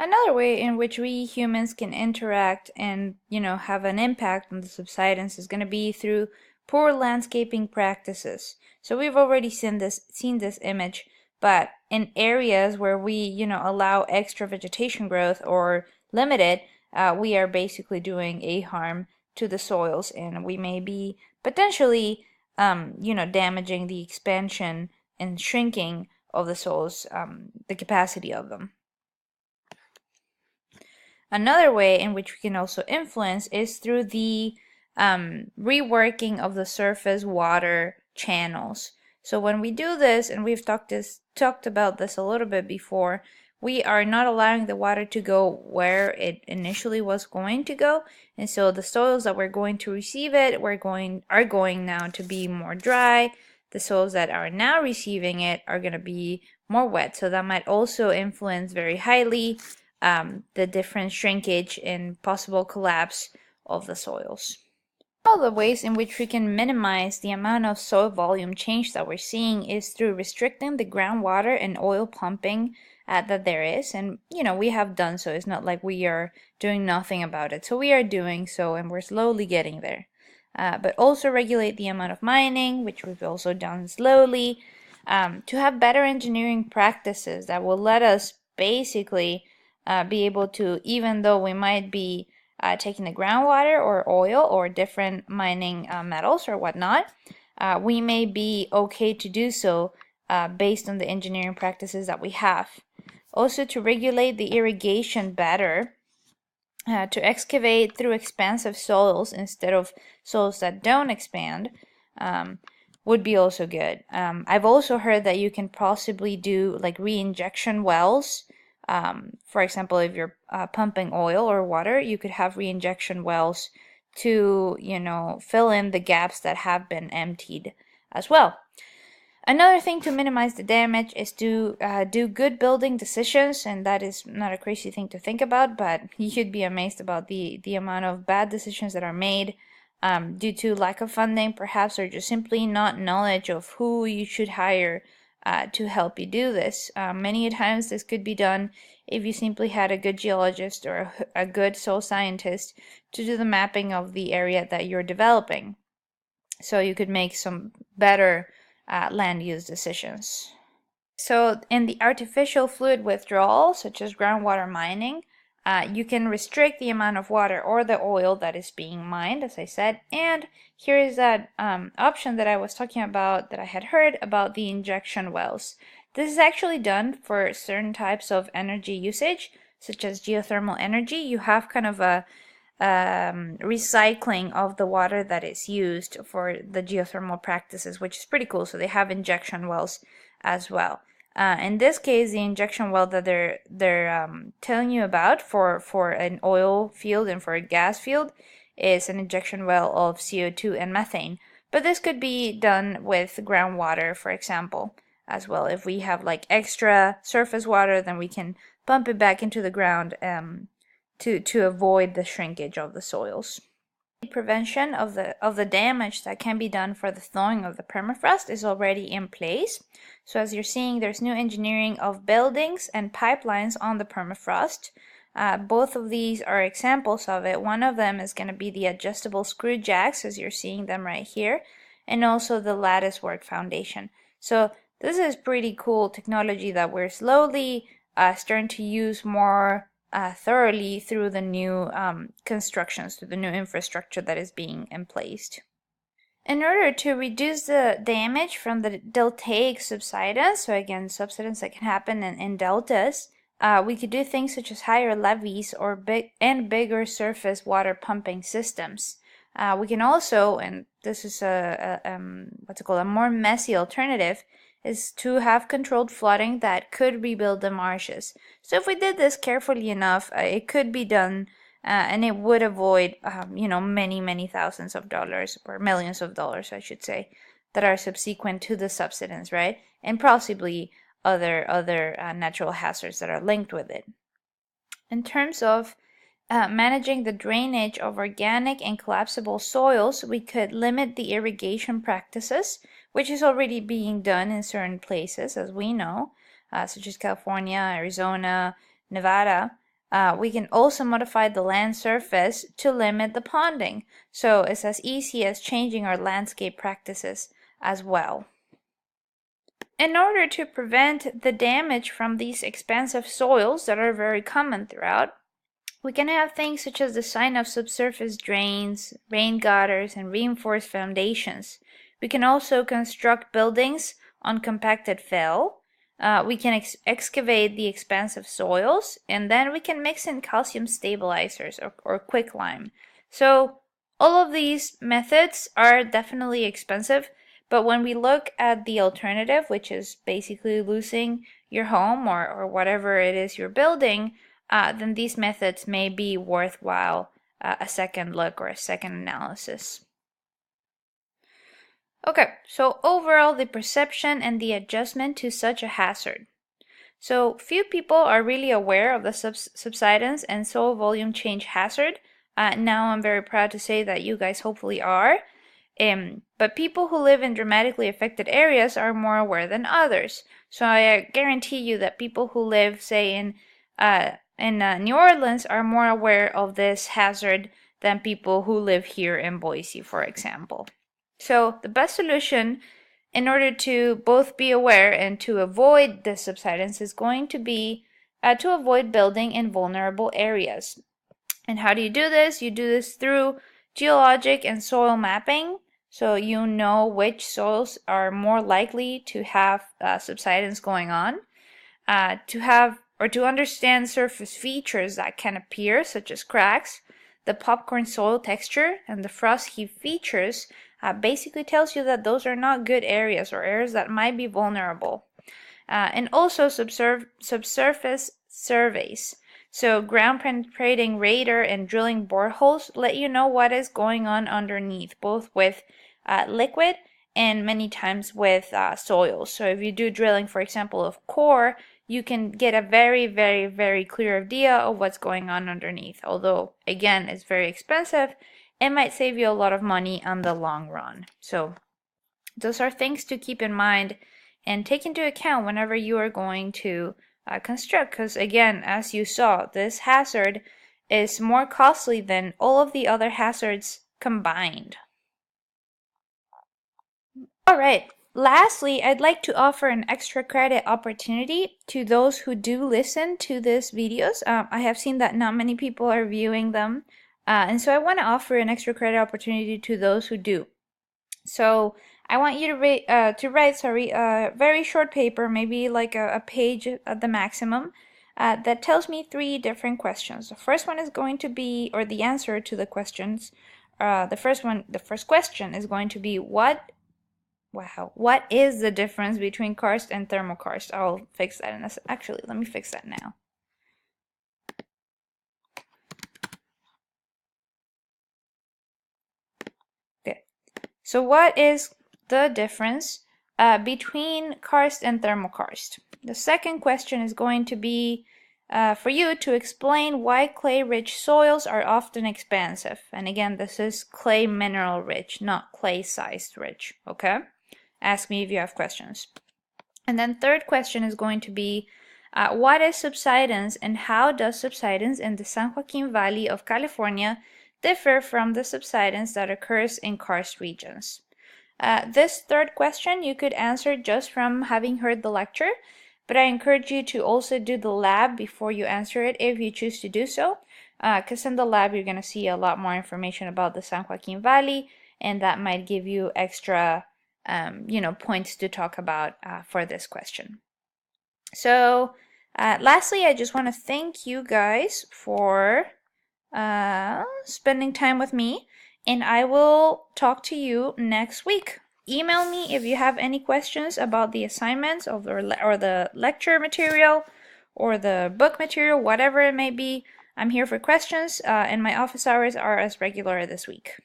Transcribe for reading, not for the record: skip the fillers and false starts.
Another way in which we humans can interact and, have an impact on the subsidence is going to be through poor landscaping practices. So we've already seen this image, but in areas where we, allow extra vegetation growth or limit it, we are basically doing a harm to the soils, and we may be potentially, damaging the expansion and shrinking of the soils, the capacity of them. Another way in which we can also influence is through the reworking of the surface water channels. So when we do this, and we've talked about this a little bit before, we are not allowing the water to go where it initially was going to go, and so the soils that we're going to receive it are going now to be more dry. The soils that are now receiving it are going to be more wet, so that might also influence very highly the different shrinkage and possible collapse of the soils. One of the ways in which we can minimize the amount of soil volume change that we're seeing is through restricting the groundwater and oil pumping that there is. And, we have done so. It's not like we are doing nothing about it. So we are doing so, and we're slowly getting there. But also regulate the amount of mining, which we've also done slowly, to have better engineering practices that will let us basically be able to, even though we might be taking the groundwater or oil or different mining metals or whatnot, we may be okay to do so based on the engineering practices that we have. Also, to regulate the irrigation better, to excavate through expansive soils instead of soils that don't expand, would be also good. I've also heard that you can possibly do like reinjection wells. For example, if you're pumping oil or water, you could have reinjection wells to, fill in the gaps that have been emptied as well. Another thing to minimize the damage is to do good building decisions, and that is not a crazy thing to think about, but you'd be amazed about the amount of bad decisions that are made due to lack of funding, perhaps, or just simply not knowledge of who you should hire to help you do this. Many times this could be done if you simply had a good geologist or a good soil scientist to do the mapping of the area that you're developing. So you could make some better land use decisions. So in the artificial fluid withdrawal, such as groundwater mining, you can restrict the amount of water or the oil that is being mined, as I said. And here is that option that I was talking about, that I had heard about, the injection wells. This is actually done for certain types of energy usage, such as geothermal energy. You have kind of a recycling of the water that is used for the geothermal practices, which is pretty cool. So they have injection wells as well. In this case, the injection well that they're telling you about for an oil field and for a gas field is an injection well of CO2 and methane. But this could be done with groundwater, for example, as well. If we have like extra surface water, then we can pump it back into the ground to avoid the shrinkage of the soils. Prevention of the damage that can be done for the thawing of the permafrost is already in place. So as you're seeing, there's new engineering of buildings and pipelines on the permafrost. Both of these are examples of it. One of them is going to be the adjustable screw jacks, as you're seeing them right here, and also the lattice work foundation. So this is pretty cool technology that we're slowly starting to use more thoroughly through the new constructions, through the new infrastructure that is being emplaced. In order to reduce the damage from the deltaic subsidence, so again, subsidence that can happen in deltas, we could do things such as higher levees or bigger surface water pumping systems. We can also, and this is a more messy alternative, is to have controlled flooding that could rebuild the marshes. So if we did this carefully enough, it could be done, and it would avoid, many thousands of dollars, or millions of dollars, I should say, that are subsequent to the subsidence, right? And possibly other natural hazards that are linked with it. In terms of managing the drainage of organic and collapsible soils, we could limit the irrigation practices, which is already being done in certain places, as we know, such as California, Arizona, Nevada. We can also modify the land surface to limit the ponding. So it's as easy as changing our landscape practices as well. In order to prevent the damage from these expansive soils that are very common throughout, we can have things such as the design of subsurface drains, rain gutters, and reinforced foundations. We can also construct buildings on compacted fill. We can excavate the expansive soils, and then we can mix in calcium stabilizers or quicklime. So all of these methods are definitely expensive, but when we look at the alternative, which is basically losing your home or whatever it is you're building, then these methods may be worthwhile a second look or a second analysis. Okay, so overall the perception and the adjustment to such a hazard. So few people are really aware of the subsidence and soil volume change hazard. Now I'm very proud to say that you guys hopefully are. But people who live in dramatically affected areas are more aware than others. So I guarantee you that people who live, say, in New Orleans are more aware of this hazard than people who live here in Boise, for example. So the best solution in order to both be aware and to avoid this subsidence is going to be to avoid building in vulnerable areas. And how do you do this? You do this through geologic and soil mapping. So you know which soils are more likely to have subsidence going on. To understand surface features that can appear, such as cracks, the popcorn soil texture, and the frost heave features, basically tells you that those are not good areas or areas that might be vulnerable. And also subsurface surveys. So ground penetrating radar and drilling boreholes let you know what is going on underneath, both with liquid and many times with soil. So if you do drilling, for example, of core, you can get a very, very, very clear idea of what's going on underneath. Although, again, it's very expensive, it might save you a lot of money on the long run. So those are things to keep in mind and take into account whenever you are going to construct. Because again, as you saw, this hazard is more costly than all of the other hazards combined. All right. Lastly, I'd like to offer an extra credit opportunity to those who do listen to these videos. I have seen that not many people are viewing them, and so I want to offer an extra credit opportunity to those who do. So I want you to write a very short paper, maybe like a page at the maximum, that tells me 3 different questions. The first one is going to be, or the answer to the questions. The first question is going to be what is the difference between karst and thermokarst? I'll fix that in a second. Actually, let me fix that now. Okay. So what is the difference between karst and thermokarst? The second question is going to be for you to explain why clay-rich soils are often expansive. And again, this is clay mineral rich, not clay sized rich, okay? Ask me if you have questions. And then third question is going to be, what is subsidence and how does subsidence in the San Joaquin Valley of California differ from the subsidence that occurs in karst regions? This third question you could answer just from having heard the lecture, but I encourage you to also do the lab before you answer it if you choose to do so, because in the lab you're going to see a lot more information about the San Joaquin Valley, and that might give you extra points to talk about for this question. So lastly, I just want to thank you guys for spending time with me, and I will talk to you next week. Email me if you have any questions about the assignments or the lecture material or the book material, whatever it may be. I'm here for questions, and my office hours are as regular this week.